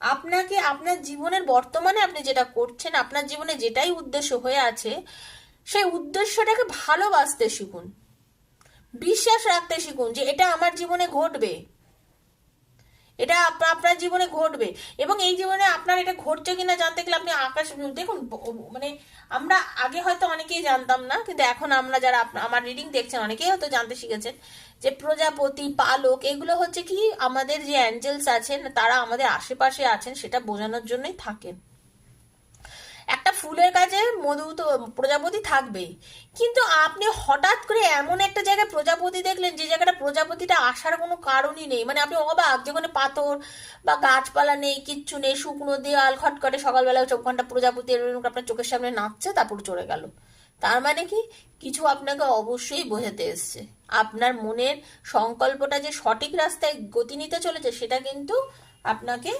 আপনাকে আপনার জীবনের বর্তমানে আপনি যেটা করছেন, আপনার জীবনে যেটাই উদ্দেশ্য হয়ে আছে, সেই উদ্দেশ্যটাকে ভালোবাসতে শিখুন, বিশ্বাস রাখতে শিখুন যে এটা আমার জীবনে ঘটবে, এটা আপনার জীবনে ঘটবে। এবং এই জীবনে আপনার এটা ঘটছে কিনা জানতে গেলে আপনি আকাশ দেখুন, মানে আমরা আগে হয়তো অনেকেই জানতাম না, কিন্তু এখন আমরা যারা আমার রিডিং দেখছেন অনেকেই হয়তো জানতে শিখেছেন যে প্রজাপতি, পালক, এগুলো হচ্ছে কি আমাদের যে অ্যাঞ্জেলস আছেন তারা আমাদের আশেপাশে আছেন সেটা বোঝানোর জন্যই থাকেন। একটা ফুলের কাছে মধু তো প্রজাপতি থাকবেই, কিন্তু আপনি হঠাৎ করে এমন একটা জায়গায় প্রজাপতি দেখলেন যে জায়গাটা প্রজাপতিটা আসার কোনো কারণই নেই, মানে আপনি অবাক, যেখানে পাথর বা গাছপালা নেই, কিচ্ছু নেই, শুকনো দেয়াল, খটখটে সকালবেলা 24 ঘন্টা প্রজাপতি এরকম আপনার চোখের সামনে নাচছে, তারপর চলে গেল। তার মানে কি, কিছু আপনাকে অবশ্যই বোঝাতে এসছে। আপনার মনের সংকল্পটা যে সঠিক রাস্তায় গতি নিতে চলেছে সেটা কিন্তু আপনাকে